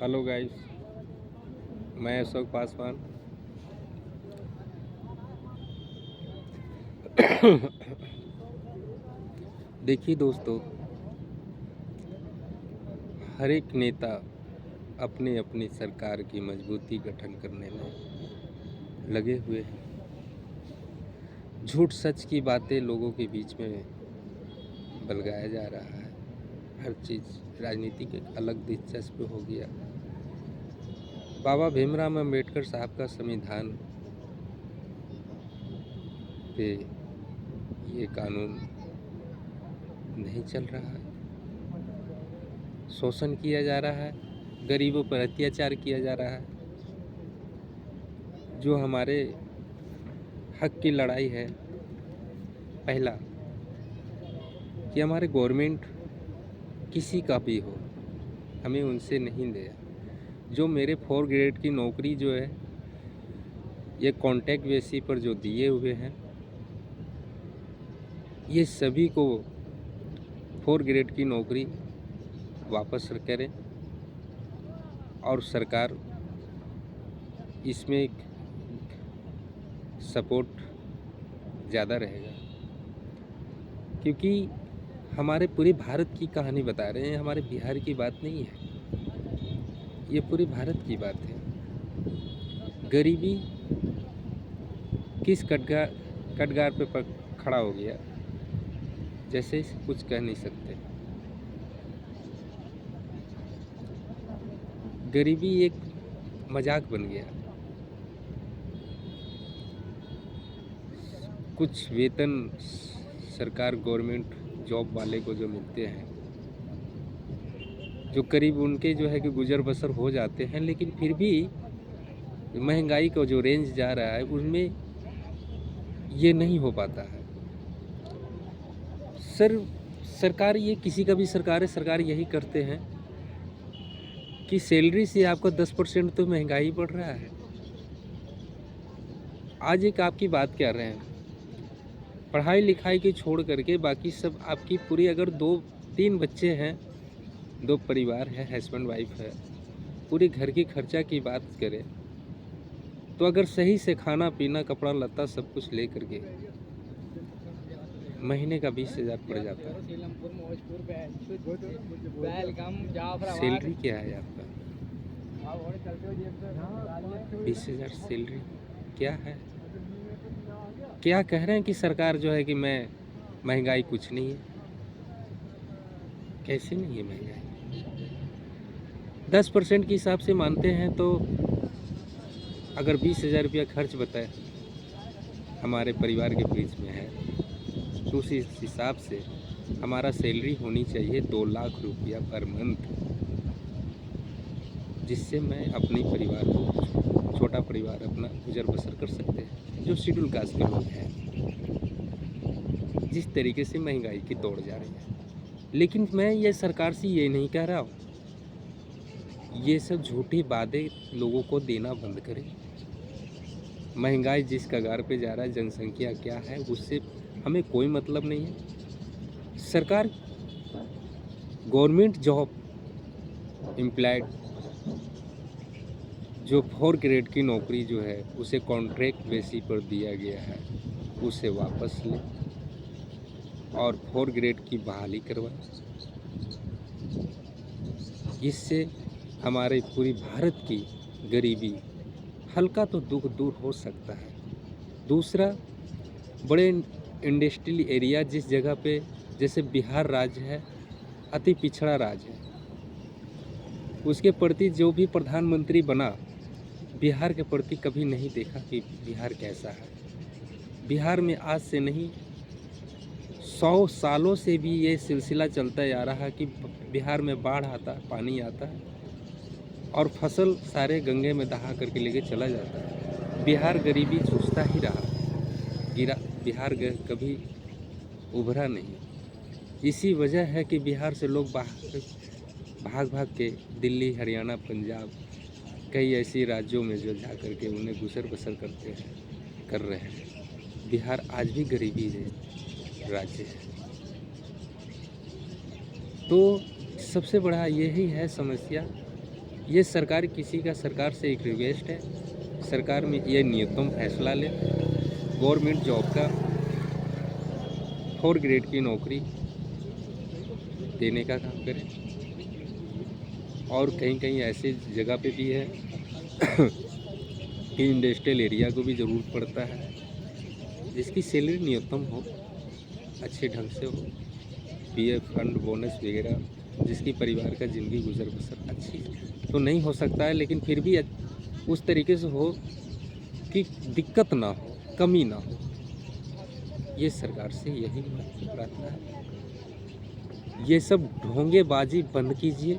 Hello guys, मैं अशोक पासवान। देखिए दोस्तों, हर एक नेता अपनी अपनी सरकार की मजबूती गठन करने में लगे हुए हैं। झूठ सच की बातें लोगों के बीच में बलगाया जा रहा है। हर चीज़ राजनीति के अलग दिलचस्प हो गया। बाबा भीमराव अम्बेडकर साहब का संविधान पे ये कानून नहीं चल रहा है। शोषण किया जा रहा है, गरीबों पर अत्याचार किया जा रहा है। जो हमारे हक की लड़ाई है, पहला कि हमारे गवर्नमेंट किसी का भी हो, हमें उनसे नहीं दिया। जो मेरे 4 ग्रेड की नौकरी जो है, ये कॉन्ट्रैक्ट बेसिस पर जो दिए हुए हैं, ये सभी को 4 ग्रेड की नौकरी वापस करें और सरकार इसमें सपोर्ट ज़्यादा रहेगा, क्योंकि हमारे पूरे भारत की कहानी बता रहे हैं। हमारे बिहार की बात नहीं है, ये पूरे भारत की बात है। गरीबी किस कटघार पे खड़ा हो गया, जैसे कुछ कह नहीं सकते। गरीबी एक मजाक बन गया। कुछ वेतन सरकार गवर्नमेंट जॉब वाले को जो मिलते हैं, जो करीब उनके जो है कि गुजर बसर हो जाते हैं, लेकिन फिर भी महंगाई का जो रेंज जा रहा है उनमें ये नहीं हो पाता है। सरकार, ये किसी का भी सरकार है, सरकार यही करते हैं कि सैलरी से आपका 10% तो महंगाई बढ़ रहा है। आज एक आपकी बात कर रहे हैं, पढ़ाई लिखाई की छोड़ करके बाकी सब आपकी पूरी, अगर 2-3 बच्चे हैं, 2 परिवार है, हस्बैंड वाइफ है, पूरे घर की खर्चा की बात करें तो अगर सही से खाना पीना कपड़ा लत्ता सब कुछ ले करके महीने का 20,000 पड़ जाता है। सैलरी क्या है आपका? 20,000 सैलरी क्या है? क्या कह रहे हैं कि सरकार जो है कि मैं महंगाई कुछ नहीं है? कैसे नहीं है महंगाई? 10% के हिसाब से मानते हैं तो अगर 20,000 रुपया खर्च बताए हमारे परिवार के बीच में है, तो उसी हिसाब से हमारा सैलरी होनी चाहिए 2 लाख रुपया पर मंथ, जिससे मैं अपने परिवार को, छोटा परिवार अपना गुजर बसर कर सकते हैं। जो शेड्यूल कास्ट के लोग हैं, जिस तरीके से महंगाई की दौड़ जा रही है। लेकिन मैं ये सरकार से ये नहीं कह रहा हूँ, ये सब झूठी वादे लोगों को देना बंद करें। महंगाई जिस कगार पे जा रहा है, जनसंख्या क्या है, उससे हमें कोई मतलब नहीं है। सरकार गवर्नमेंट जॉब एम्प्लॉयड जो 4 ग्रेड की नौकरी जो है उसे कॉन्ट्रैक्ट बेसिस पर दिया गया है, उसे वापस ले और 4 ग्रेड की बहाली करवाए। इससे हमारे पूरी भारत की गरीबी हल्का तो दुख दूर हो सकता है। दूसरा, बड़े इंडस्ट्रियल एरिया जिस जगह पे, जैसे बिहार राज्य है, अति पिछड़ा राज्य है, उसके प्रति जो भी प्रधानमंत्री बना, बिहार के प्रति कभी नहीं देखा कि बिहार कैसा है। बिहार में आज से नहीं 100 सालों से भी ये सिलसिला चलता आ रहा है कि बिहार में बाढ़ आता है, पानी आता है और फसल सारे गंगे में दहा करके लेके चला जाता है। बिहार गरीबी जूझता ही रहा, बिहार कभी उभरा नहीं। इसी वजह है कि बिहार से लोग भाग भाग के दिल्ली, हरियाणा, पंजाब, कई ऐसी राज्यों में जो जा करके उन्हें गुजर बसर कर रहे हैं। बिहार आज भी गरीबी राज्य है। तो सबसे बड़ा यही है समस्या ये सरकार किसी का सरकार से एक रिक्वेस्ट है, सरकार में ये न्यूनतम फैसला ले, गवर्नमेंट जॉब का 4 ग्रेड की नौकरी देने का काम करे। और कहीं कहीं ऐसे जगह पे भी है कि इंडस्ट्रियल एरिया को भी ज़रूरत पड़ता है, जिसकी सैलरी न्यूनतम हो, अच्छे ढंग से हो, पीएफ फंड बोनस वगैरह, जिसकी परिवार का ज़िंदगी गुजर बसर अच्छी तो नहीं हो सकता है, लेकिन फिर भी उस तरीके से हो कि दिक्कत ना हो, कमी ना हो। ये सरकार से यही प्रार्थना है। ये सब ढोंगेबाजी बंद कीजिए,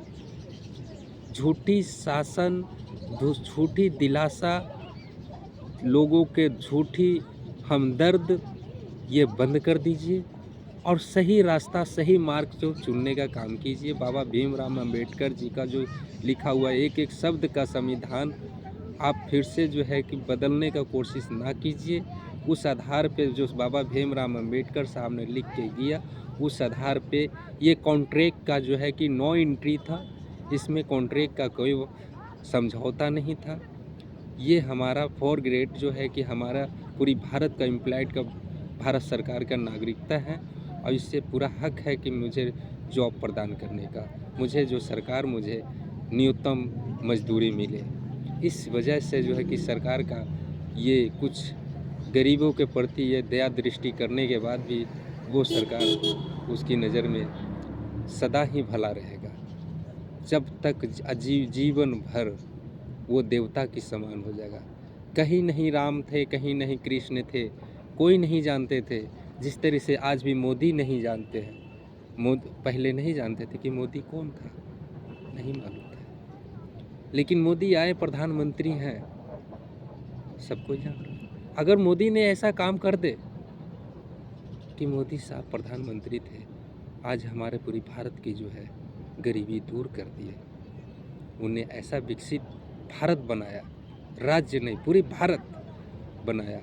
झूठी शासन, झूठी दिलासा, लोगों के झूठी हमदर्द, ये बंद कर दीजिए और सही रास्ता, सही मार्ग जो चुनने का काम कीजिए। बाबा भीमराव अंबेडकर जी का जो लिखा हुआ एक एक शब्द का संविधान आप फिर से जो है कि बदलने का कोशिश ना कीजिए। उस आधार पे जो बाबा भीमराव अंबेडकर साहब ने लिख के दिया, उस आधार पे ये कॉन्ट्रैक्ट का जो है कि नो एंट्री था, इसमें कॉन्ट्रैक्ट का कोई समझौता नहीं था। ये हमारा 4 ग्रेड जो है कि हमारा पूरी भारत का एम्प्लॉयड का भारत सरकार का नागरिकता है और इससे पूरा हक है कि मुझे जॉब प्रदान करने का, मुझे जो सरकार मुझे न्यूनतम मजदूरी मिले। इस वजह से जो है कि सरकार का ये कुछ गरीबों के प्रति ये दया दृष्टि करने के बाद भी वो सरकार उसकी नज़र में सदा ही भला रहेगा। जब तक जीवन भर वो देवता की समान हो जाएगा। कहीं नहीं राम थे, कहीं नहीं कृष्ण थे, कोई नहीं जानते थे, जिस तरह से आज भी मोदी नहीं जानते हैं। पहले नहीं जानते थे कि मोदी कौन था, नहीं मालूम था, लेकिन मोदी आए, प्रधानमंत्री हैं, सबको जान रहा है। अगर मोदी ने ऐसा काम कर दे कि मोदी साहब प्रधानमंत्री थे, आज हमारे पूरी भारत की जो है गरीबी दूर कर दी है, उन्हें ऐसा विकसित भारत बनाया, राज्य नहीं पूरी भारत बनाया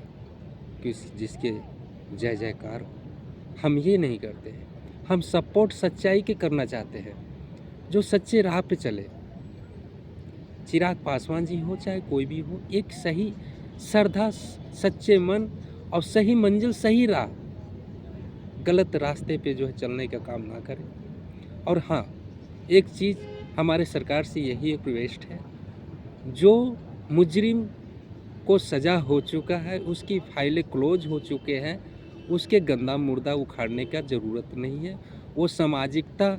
कि जिसके जय जयकार हो। हम ये नहीं करते हैं, हम सपोर्ट सच्चाई के करना चाहते हैं, जो सच्चे राह पे चले। चिराग पासवान जी हो चाहे कोई भी हो, एक सही श्रद्धा, सच्चे मन और सही मंजिल, सही राह, गलत रास्ते पे जो है चलने का काम ना करें। और हाँ, एक चीज़ हमारे सरकार से यही एक रिक्वेस्ट है, जो मुजरिम को सज़ा हो चुका है, उसकी फाइलें क्लोज हो चुके हैं, उसके गंदा मुर्दा उखाड़ने का ज़रूरत नहीं है। वो सामाजिकता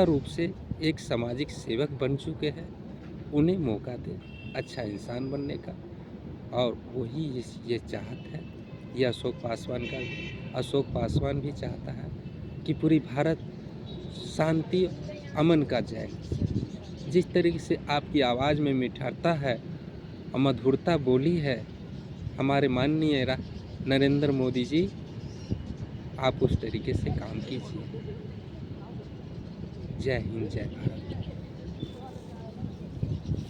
रूप से एक सामाजिक सेवक बन चुके हैं, उन्हें मौका दे अच्छा इंसान बनने का। और वही ये चाहत है, ये अशोक पासवान भी चाहता है कि पूरी भारत शांति अमन का जाए। जिस तरीके से आपकी आवाज़ में मिठाता है और मधुरता बोली है हमारे माननीय नरेंद्र मोदी जी, आप उस तरीके से काम कीजिए। जय हिंद, जय भारत।